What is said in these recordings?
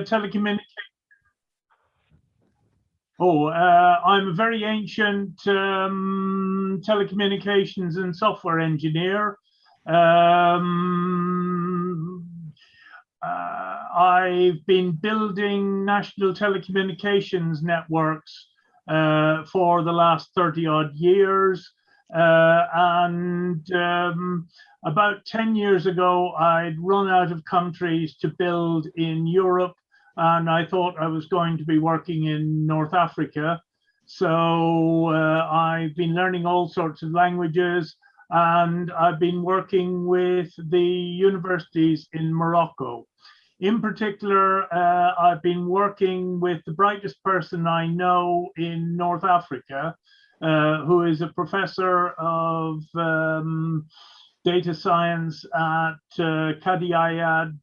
telecommunications. I'm a very ancient telecommunications and software engineer. I've been building national telecommunications networks for the last 30 odd years. And about 10 years ago, I'd run out of countries to build in Europe, and I thought I was going to be working in North Africa. So I've been learning all sorts of languages, and I've been working with the universities in Morocco. In particular, I've been working with the brightest person I know in North Africa, who is a professor of data science at Qadi Ayad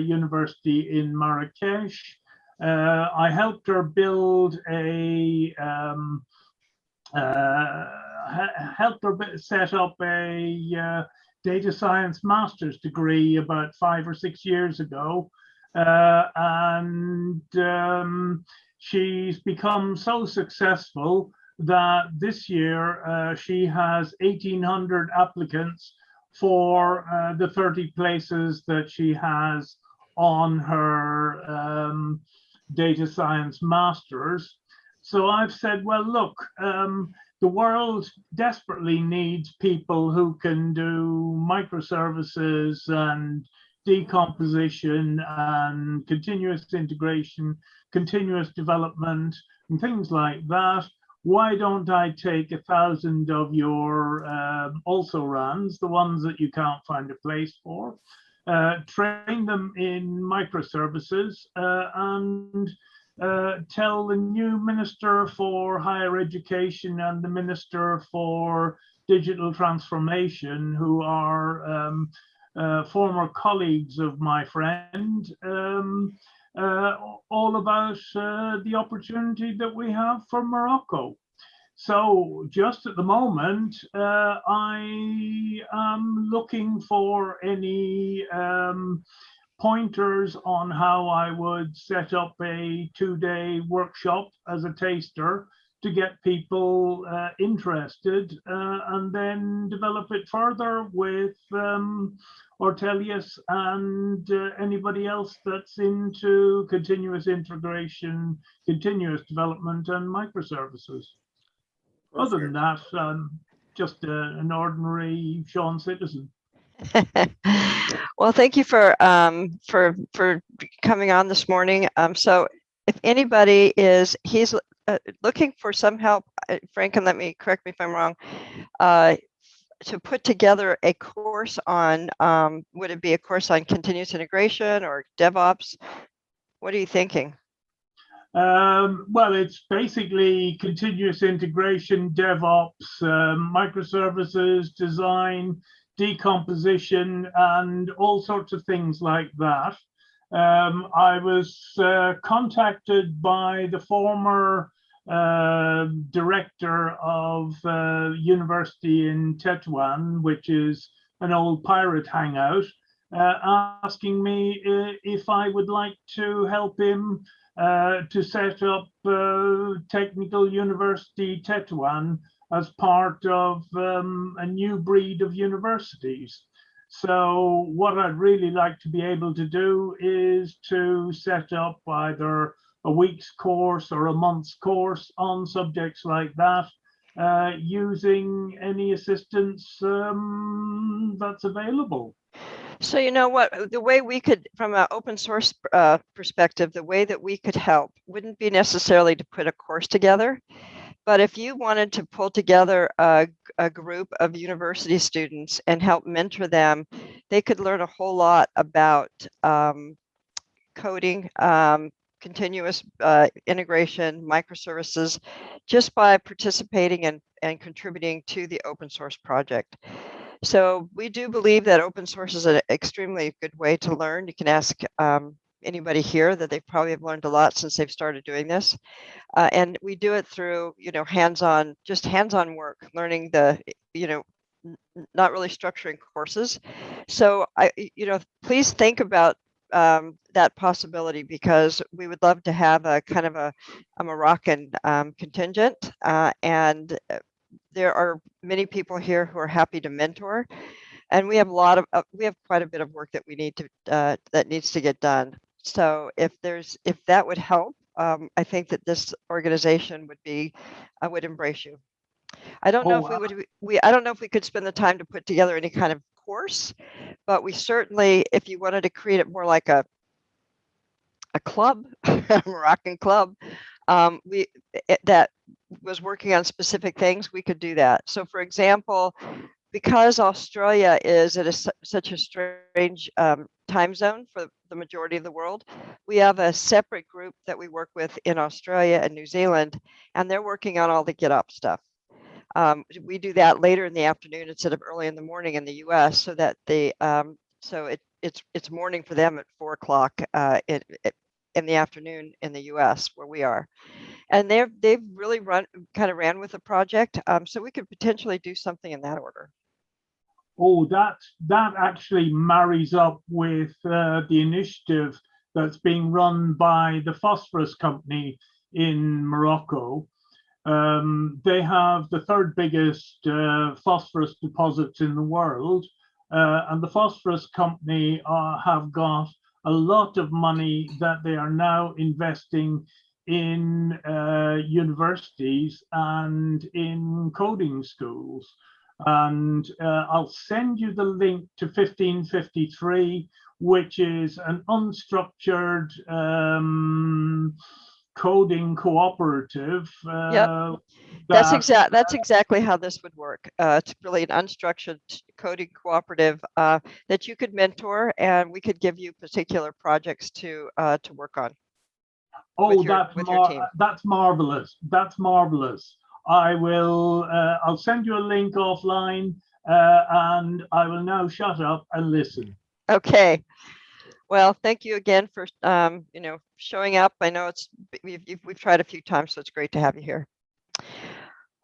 University in Marrakesh. I helped her build set up a data science master's degree about 5 or 6 years ago. And she's become so successful that this year she has 1,800 applicants for the 30 places that she has on her data science masters. So I've said, well, look, the world desperately needs people who can do microservices and decomposition and continuous integration, continuous development, and things like that. Why don't I take 1,000 of your also rans, the ones that you can't find a place for, train them in microservices, and tell the new Minister for Higher Education and the Minister for Digital Transformation, who are former colleagues of my friend, all about the opportunity that we have for Morocco. So just at the moment, I am looking for any pointers on how I would set up a 2-day workshop as a taster to get people interested, and then develop it further with Ortelius and anybody else that's into continuous integration, continuous development, and microservices. Other than that, I'm just an ordinary Sean citizen. Well, thank you for coming on this morning. So if anybody he's looking for some help, Frank, and correct me if I'm wrong, to put together a course on, would it be a course on continuous integration or DevOps? What are you thinking? Well, it's basically continuous integration, DevOps, microservices, design, decomposition, and all sorts of things like that. I was contacted by the former director of university in Tetuan, which is an old pirate hangout, asking me if I would like to help him to set up Technical University Tetuan as part of a new breed of universities. So what I'd really like to be able to do is to set up either a week's course or a month's course on subjects like that, using any assistance that's available. So you know what, the way we could, from an open source perspective, the way that we could help wouldn't be necessarily to put a course together, but if you wanted to pull together a group of university students and help mentor them, they could learn a whole lot about coding, continuous integration, microservices, just by participating and contributing to the open source project. So we do believe that open source is an extremely good way to learn. You can ask anybody here that they probably have learned a lot since they've started doing this. And we do it through, hands-on work, learning not really structuring courses. So please think about that possibility, because we would love to have a kind of a Moroccan contingent, and there are many people here who are happy to mentor, and we have we have quite a bit of work that we need to that needs to get done. So if that would help, I think that this organization would embrace you. I don't know if we would I don't know if we could spend the time to put together any kind of course, but we certainly, if you wanted to create it more like a club, a Moroccan club, that was working on specific things, we could do that. So for example, because Australia is at such a strange time zone for the majority of the world, we have a separate group that we work with in Australia and New Zealand, and they're working on all the Get Up stuff. We do that later in the afternoon instead of early in the morning in the U.S., so that it's morning for them at 4 o'clock in the afternoon in the U.S. where we are, and they've really ran with the project, so we could potentially do something in that order. Oh, that actually marries up with the initiative that's being run by the phosphorus company in Morocco. They have the third biggest phosphorus deposits in the world, and the phosphorus company have got a lot of money that they are now investing in universities and in coding schools. And I'll send you the link to 1553, which is an unstructured coding cooperative. Yep. That's exactly how this would work. It's really an unstructured coding cooperative that you could mentor, and we could give you particular projects to work on. Oh, that's marvelous. That's marvelous. I'll send you a link offline, and I will now shut up and listen. Okay. Well, thank you again for showing up. I know we've tried a few times, so it's great to have you here.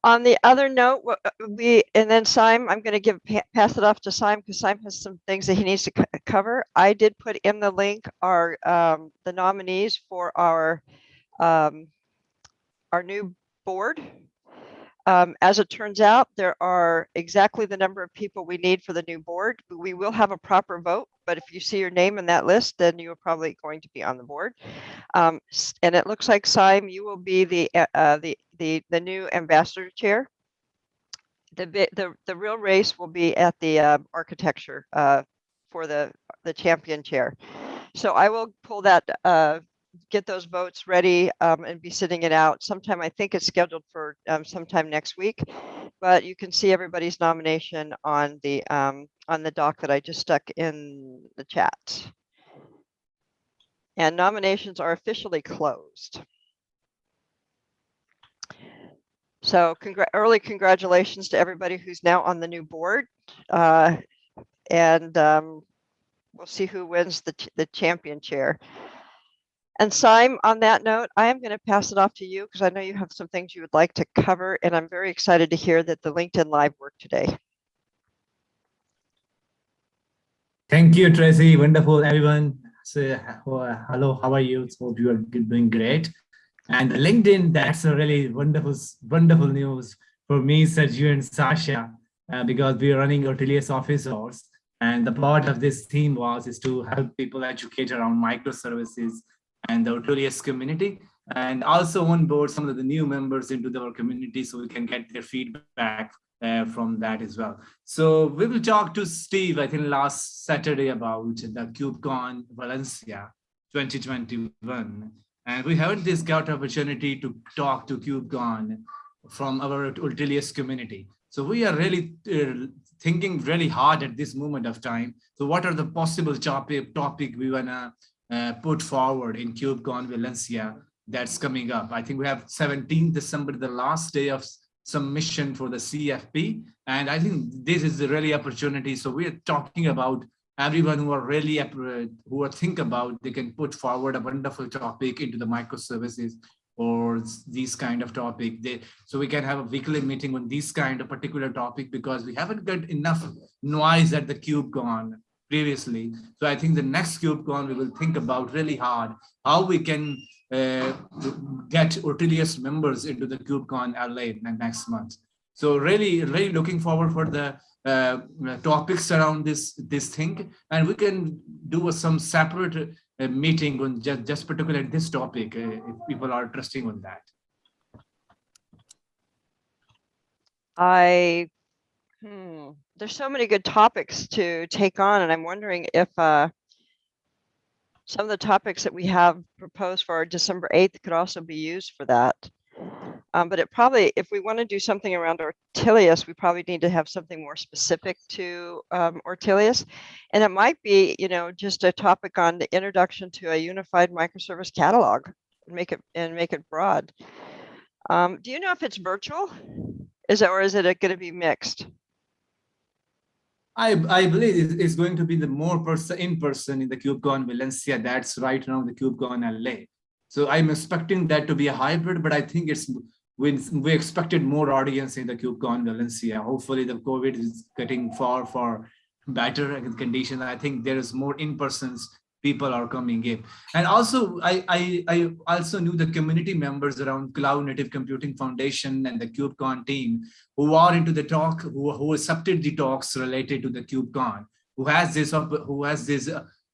On the other note, and then Simon, I'm going to pass it off to Simon, because Simon has some things that he needs to cover. I did put in the link the nominees for our new board. As it turns out, there are exactly the number of people we need for the new board. We will have a proper vote, but if you see your name in that list, then you are probably going to be on the board. And it looks like, Simon, you will be the new ambassador chair. The real race will be at the architecture for the champion chair. So I will pull that. Get those votes ready and be sitting it out sometime. I think it's scheduled for sometime next week, but you can see everybody's nomination on the doc that I just stuck in the chat. And nominations are officially closed. So early congratulations to everybody who's now on the new board, and we'll see who wins the champion chair. And Simon, on that note, I am going to pass it off to you, because I know you have some things you would like to cover, and I'm very excited to hear that the LinkedIn Live worked today. Thank you, Tracy. Wonderful, everyone. So, hello, how are you? Hope you are doing great. And LinkedIn, that's a really wonderful news for me, Sergio, and Sasha, because we are running Ortelius office hours. And the part of this theme is to help people educate around microservices and the Ortelius community, and also onboard some of the new members into our community so we can get their feedback from that as well. So we will talk to Steve, I think last Saturday, about the KubeCon Valencia 2021. And we haven't got opportunity to talk to KubeCon from our Ortelius community. So we are really thinking really hard at this moment of time. So what are the possible topic we wanna put forward in KubeCon Valencia that's coming up? I think we have 17th December, the last day of submission for the CFP. And I think this is a really opportunity. So we're talking about everyone who are really, who are think about, they can put forward a wonderful topic into the microservices or these kind of topic. So we can have a weekly meeting on this kind of particular topic, because we haven't got enough noise at the KubeCon previously. So I think the next KubeCon, we will think about really hard how we can get Ortelius members into the KubeCon LA next month. So really, really looking forward for the topics around this thing, and we can do some separate meeting on just particularly this topic if people are interested on that. There's so many good topics to take on, and I'm wondering if some of the topics that we have proposed for December 8th could also be used for that. But it probably, if we want to do something around Ortelius, we probably need to have something more specific to Ortelius. And it might be, you know, just a topic on the introduction to a unified microservice catalog and make it broad. Do you know if it's virtual? Or is it going to be mixed? I believe it's going to be the more in person in the KubeCon Valencia. That's right now the KubeCon LA. So I'm expecting that to be a hybrid, but I think we expected more audience in the KubeCon Valencia. Hopefully the COVID is getting far better condition. I think there is more in-persons people are coming in. And also, I also knew the community members around Cloud Native Computing Foundation and the KubeCon team who are into the talk, who accepted the talks related to the KubeCon, who has this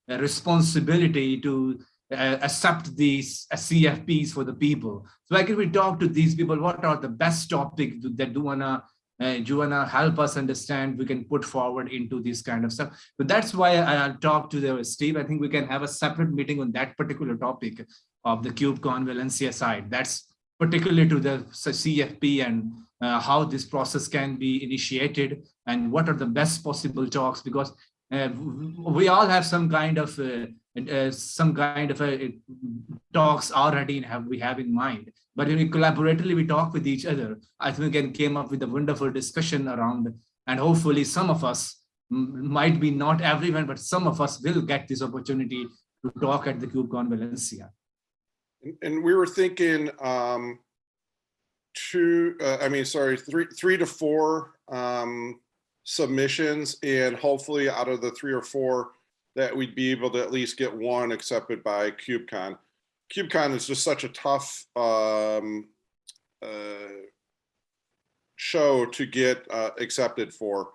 responsibility to accept these CFPs for the people. So like if we talk to these people, what are the best topics that do wanna help us understand, we can put forward into this kind of stuff. But that's why I'll talk to Steve. I think we can have a separate meeting on that particular topic of the KubeCon Valencia side. That's particularly to the CFP and how this process can be initiated and what are the best possible talks, because we all have some kind of talks already we have in mind. But when we collaboratively we talk with each other, I think we can came up with a wonderful discussion around, and hopefully some of us, might be not everyone, but some of us will get this opportunity to talk at the KubeCon Valencia. And we were thinking 3 to 4 submissions, and hopefully out of the 3 or 4 that we'd be able to at least get one accepted by KubeCon. KubeCon is just such a tough show to get accepted for.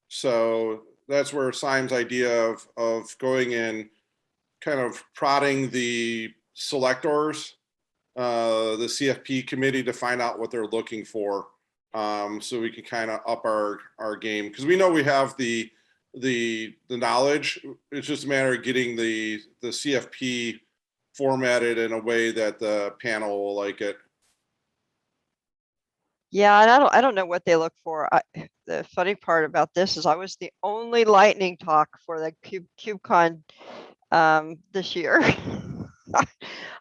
So that's where Simon's idea of going in, kind of prodding the selectors, the CFP committee, to find out what they're looking for, so we can kind of up our game, because we know we have the knowledge. It's just a matter of getting the CFP formatted in a way that the panel will like it. Yeah, and I don't know what they look for. The funny part about this is I was the only lightning talk for the KubeCon this year.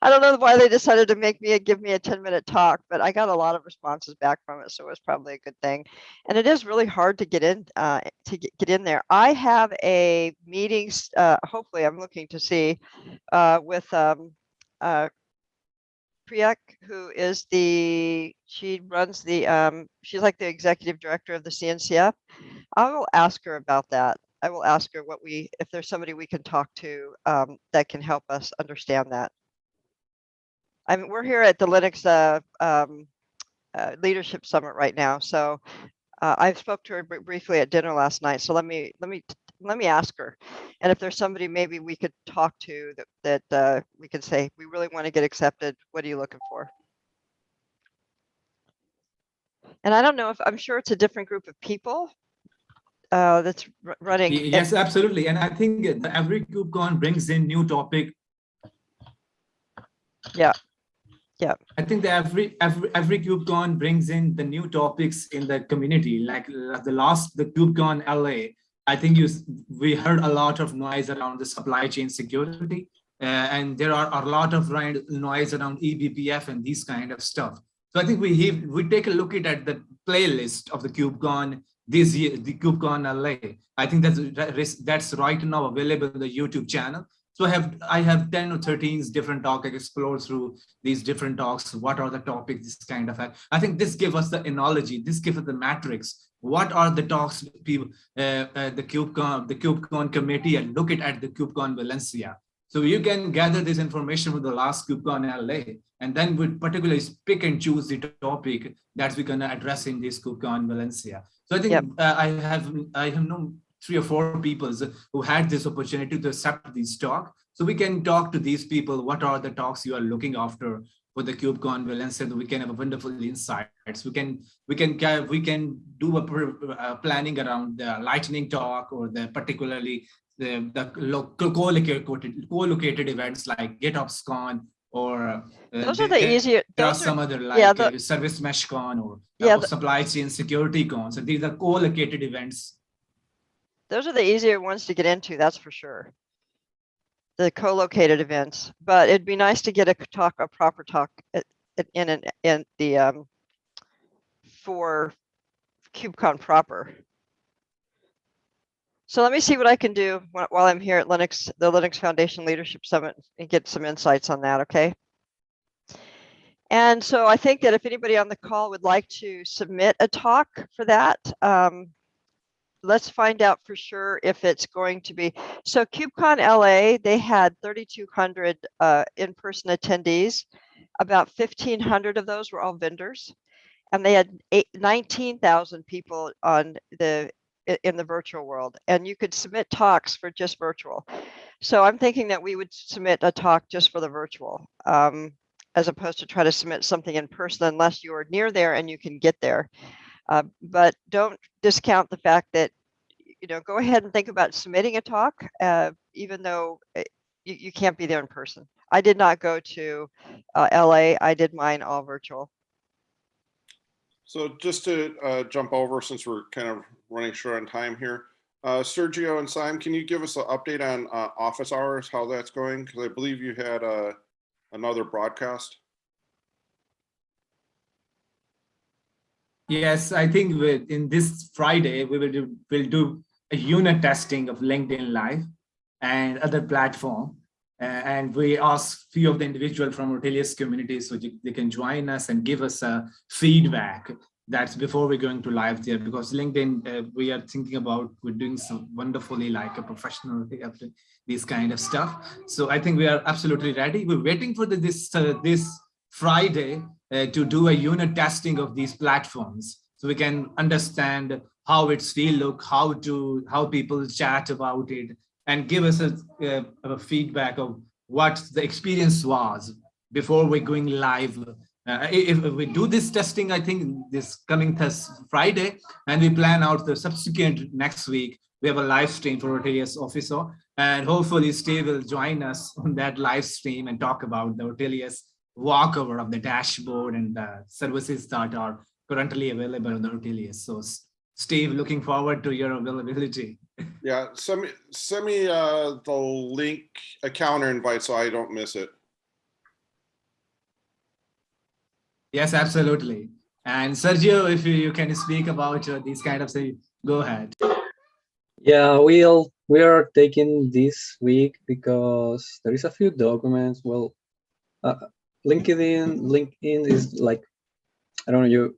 I don't know why they decided to give me a 10-minute talk, but I got a lot of responses back from it, so it was probably a good thing. And it is really hard to get in get in there. I have a meeting. Hopefully, I'm looking to see with Priyak, who is she runs the she's like the executive director of the CNCF. I will ask her about that. I will ask her if there's somebody we can talk to that can help us understand that. I mean, we're here at the Linux Leadership Summit right now, so I spoke to her briefly at dinner last night. So let me ask her, and if there's somebody maybe we could talk to that we can say we really want to get accepted. What are you looking for? And I don't know if I'm sure it's a different group of people that's running. Yes, absolutely. And I think every KubeCon brings in new topic. Yeah. Yeah. I think that every KubeCon brings in the new topics in the community. Like the KubeCon LA, I think we heard a lot of noise around the supply chain security, and there are a lot of noise around eBPF and these kind of stuff. So I think we take a look at the playlist of the KubeCon this year, the KubeCon LA. I think that's right now available on the YouTube channel. So I have 10 or 13 different talks. I explore through these different talks. What are the topics? This kind of. I think this gives us the analogy. This gives us the matrix what are the talks people, the KubeCon committee and look at the KubeCon Valencia. So you can gather this information with the last KubeCon LA, and then we particularly pick and choose the topic that we're gonna address in this KubeCon Valencia. So I think Yep. I have known 3 or 4 people who had this opportunity to accept this talk. So we can talk to these people. What are the talks you are looking after for the KubeCon Valencia? We can have a wonderful insights. We can do a planning around the lightning talk or the particularly the co-located events like GitOpsCon or Those are the easier. there are Those some are, other yeah, like Service Mesh Con or Yeah, Supply Chain Security Con. So these are co-located events. those are the easier ones to get into, that's for sure. The co-located events, but it'd be nice to get a proper talk in the for KubeCon proper. So let me see what I can do while I'm here at the Linux Foundation Leadership Summit and get some insights on that, okay? And so I think that if anybody on the call would like to submit a talk for that, let's find out for sure if it's going to be. So KubeCon LA, they had 3,200 in-person attendees. About 1,500 of those were all vendors. And they had 19,000 people in the virtual world. And you could submit talks for just virtual. So I'm thinking that we would submit a talk just for the virtual, as opposed to try to submit something in person unless you're near there and you can get there. But don't discount the fact that, go ahead and think about submitting a talk, even though you can't be there in person. I did not go to LA. I did mine all virtual. So just to jump over, since we're kind of running short on time here, Sergio and Simon, can you give us an update on office hours, how that's going? Because I believe you had another broadcast. Yes, I think in this Friday, we'll do a unit testing of LinkedIn Live and other platform. And we ask few of the individuals from Ortelius community so they can join us and give us a feedback. That's before we're going to live there, because LinkedIn, we are thinking about, we're doing some wonderfully like a professional, this kind of stuff. So I think we are absolutely ready. We're waiting for this Friday to do a unit testing of these platforms, so we can understand how its feel look, how people chat about it, and give us a feedback of what the experience was before we're going live. If we do this testing, I think this coming Friday, and we plan out the subsequent next week, we have a live stream for Ortelius officer, and hopefully Steve will join us on that live stream and talk about the Ortelius walkover of the dashboard and the services that are currently available on the Ortelius. So Steve, looking forward to your availability. Yeah, send me the link, a calendar invite, so I don't miss it. Yes, absolutely. And Sergio, if you can speak about these kind of things, go ahead. Yeah, we are taking this week because there is a few documents. Well, LinkedIn is like, I don't know,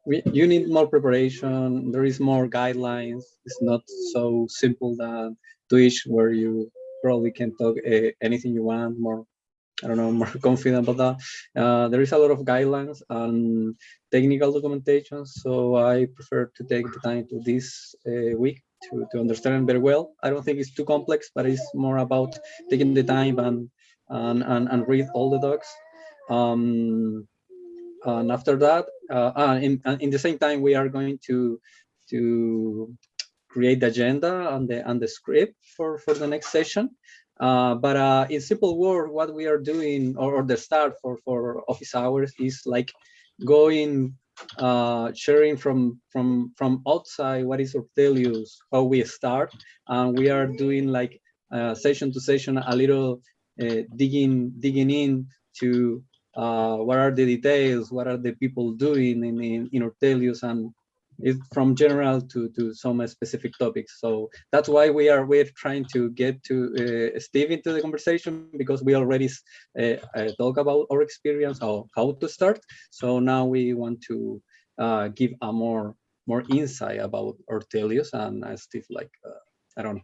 you need more preparation. There is more guidelines. It's not so simple than Twitch, where you probably can talk anything you want, more, I don't know, more confident about that. There is a lot of guidelines and technical documentation, so I prefer to take the time to this week to understand very well. I don't think it's too complex, but it's more about taking the time and read all the docs. And after that, in the same time, we are going to create the agenda and the script for the next session. But in simple word, what we are doing, or the start for office hours, is like going, sharing from outside what is Ortelius, how we start, and we are doing like session to session a little digging in to what are the details, what are the people doing in Ortelius, and it's from general to some specific topics. So that's why we're trying to get to Steve into the conversation, because we already talk about our experience, how to start. So now we want to give a more more insight about Ortelius, and Steve, like I don't know,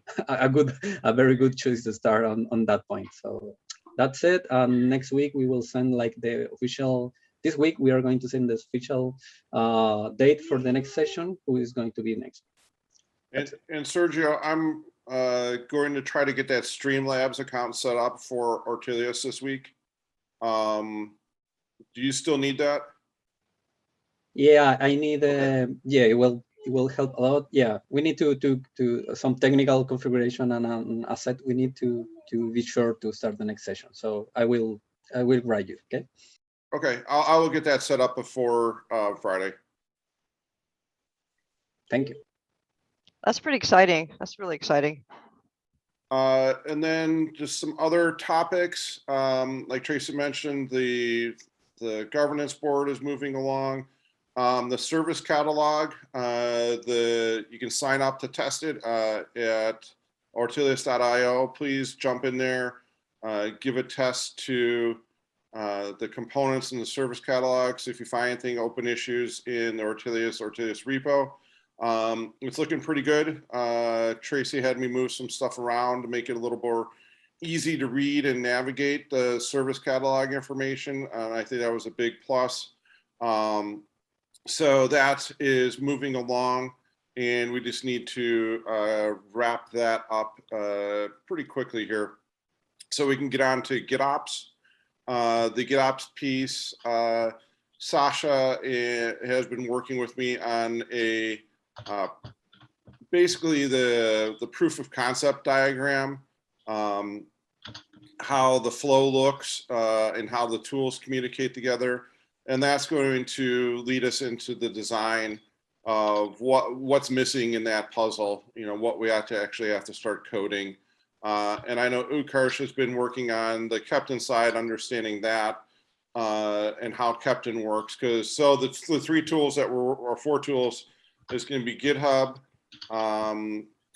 a very good choice to start on that point. So that's it. Next week we will send like the official. This week we are going to send the official date for the next session. Who is going to be next? And Sergio, I'm going to try to get that Streamlabs account set up for Ortelius this week. Do you still need that? Yeah, I need. Yeah, it will help a lot. Yeah, we need to some technical configuration and an asset. We need to be sure to start the next session. So I will write you. Okay. Okay, I will get that set up before Friday. Thank you. That's pretty exciting. That's really exciting. And then just some other topics, like Tracy mentioned, the governance board is moving along. The service catalog, you can sign up to test it at ortelius.io. Please jump in there, give a test to the components in the service catalog. So if you find anything, open issues in the Ortelius repo. It's looking pretty good. Tracy had me move some stuff around to make it a little more easy to read and navigate the service catalog information. I think that was a big plus. So that is moving along, and we just need to wrap that up pretty quickly here so we can get on to GitOps. The GitOps piece, Sasha has been working with me on a basically the proof of concept diagram, how the flow looks and how the tools communicate together. And that's going to lead us into the design of what's missing in that puzzle, what we actually have to start coding. And I know Utkarsh has been working on the Keptn side, understanding that and how Keptn works. So the three tools that or four tools is going to be GitHub,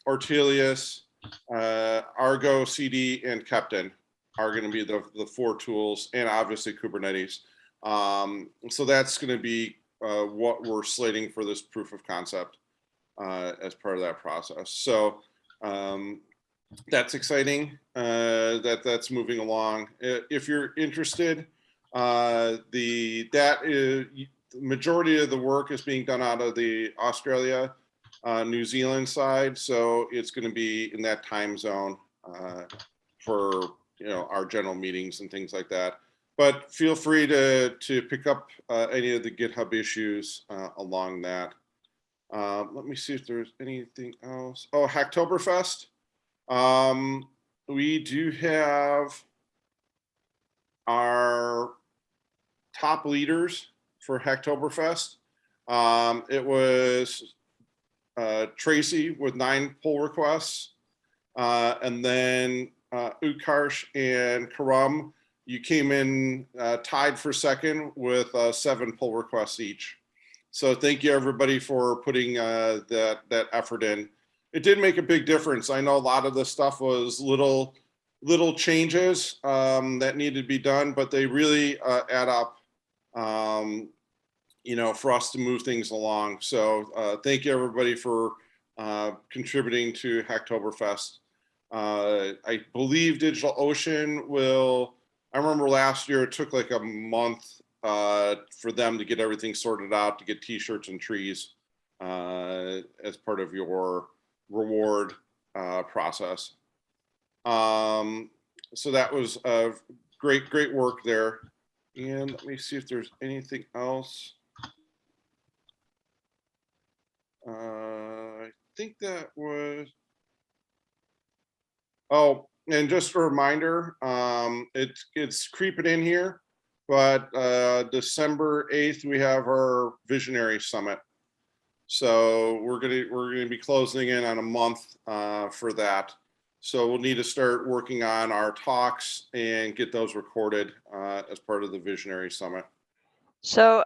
Ortelius, Argo CD, and Keptn are going to be the four tools, and obviously Kubernetes. So that's going to be what we're slating for this proof of concept as part of that process. So that's exciting that's moving along. If you're interested, the majority of the work is being done out of the Australia, New Zealand side. So it's going to be in that time zone for our general meetings and things like that. But feel free to pick up any of the GitHub issues along that. Let me see if there's anything else. Oh, Hacktoberfest. We do have our top leaders for Hacktoberfest. It was Tracy with 9 pull requests, and then Utkarsh and Karam, you came in tied for second with 7 pull requests each. So thank you everybody for putting that effort in. It did make a big difference. I know a lot of the stuff was little changes that needed to be done, but they really add up, for us to move things along. So thank you everybody for contributing to Hacktoberfest. I believe DigitalOcean will. I remember last year it took like a month for them to get everything sorted out, to get T-shirts and trees as part of your reward process. So that was great work there. And let me see if there's anything else. I think that was. Oh, and just a reminder, it's creeping in here, but December 8th we have our Visionary Summit. So we're gonna be closing in on a month for that. So we'll need to start working on our talks and get those recorded as part of the Visionary Summit. So,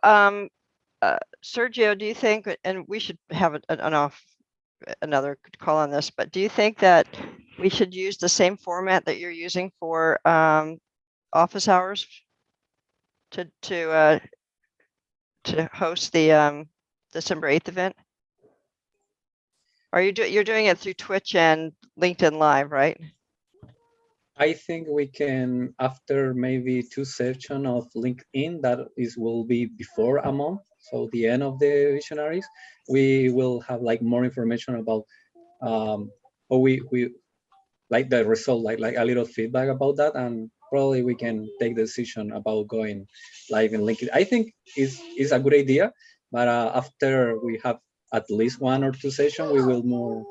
Sergio, do you think, and we should have another call on this, but do you think that we should use the same format that you're using for office hours to host the December 8th event? You're doing it through Twitch and LinkedIn Live, right? I think we can, after maybe 2 sessions of LinkedIn, that will be before a month, so the end of the visionaries, we will have like more information about how we like the result, like a little feedback about that, and probably we can take the decision about going live in LinkedIn. I think is a good idea, but after we have at least 1 or 2 sessions, we will more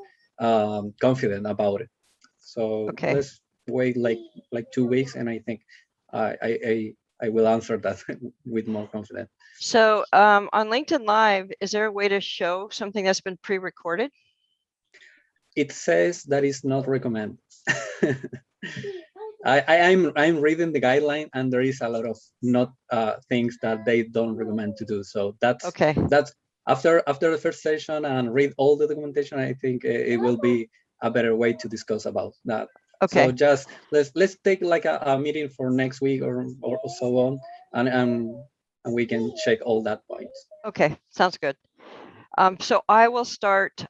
confident about it. So Okay. let's wait like 2 weeks, and I think I will answer that with more confidence. So on LinkedIn Live, is there a way to show something that's been pre-recorded? It says that is not recommended. I'm reading the guideline, and there is a lot of not things that they don't recommend to do. So that's Okay. after the first session and read all the documentation. I think it will be a better way to discuss about that. Okay. So just let's take like a meeting for next week or so on, and we can check all that points. Okay. Sounds good. So I will start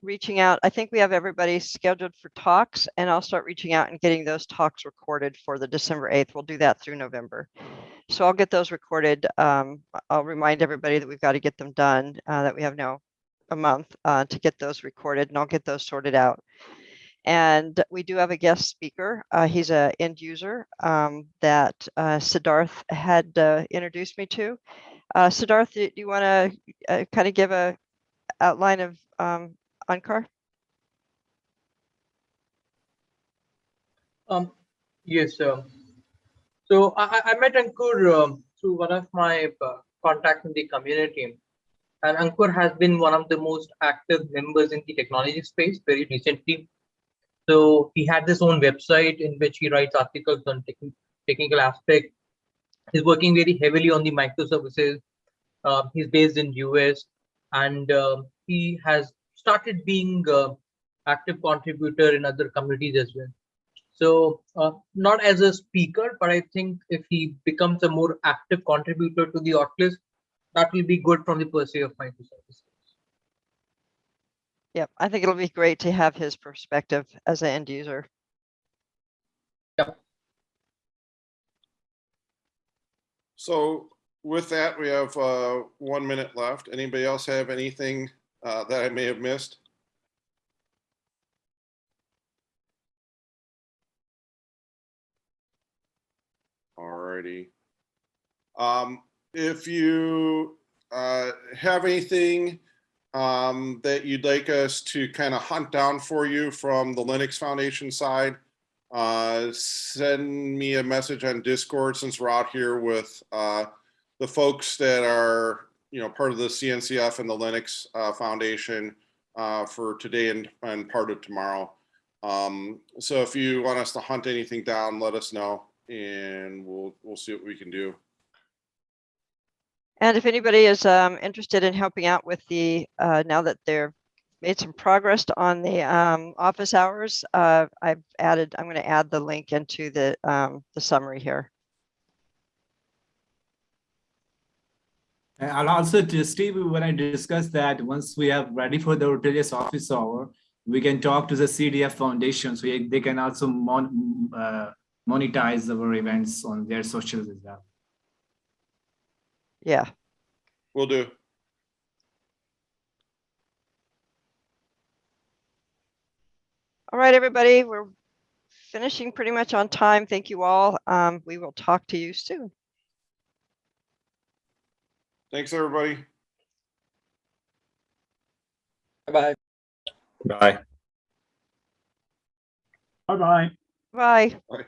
reaching out. I think we have everybody scheduled for talks, and I'll start reaching out and getting those talks recorded for the December 8th. We'll do that through November. So I'll get those recorded. I'll remind everybody that we've got to get them done, that we have now a month to get those recorded, and I'll get those sorted out. And we do have a guest speaker. He's an end user that Siddharth had introduced me to. Siddharth, do you want to kind of give a outline of Ankar? Yes, so I met Ankur through one of my contacts in the community, and Ankur has been one of the most active members in the technology space very recently. So he had his own website in which he writes articles on technical aspects. He's working very heavily on the microservices. He's based in US, and he has started being active contributor in other communities as well. So not as a speaker, but I think if he becomes a more active contributor to the Ortelius, that will be good from the perspective of microservices. Yep, I think it'll be great to have his perspective as an end user. Yep. So with that, we have 1 minute left. Anybody else have anything that I may have missed? Alrighty. If you have anything that you'd like us to kind of hunt down for you from the Linux Foundation side, send me a message on Discord, since we're out here with the folks that are, part of the CNCF and the Linux Foundation for today and part of tomorrow. So if you want us to hunt anything down, let us know, and we'll see what we can do. And if anybody is interested in helping out with the, now that they've made some progress on the office hours, I'm going to add the link into the summary here. I'll also, Steve, when I discussed that, once we are ready for the Ortelius office hour, we can talk to the CDF Foundation, so they can also monetize our events on their socials as well. Yeah. Will do. All right, everybody, we're finishing pretty much on time. Thank you all. We will talk to you soon. Thanks, everybody. Bye-bye. Bye. Bye-bye. Bye. Bye.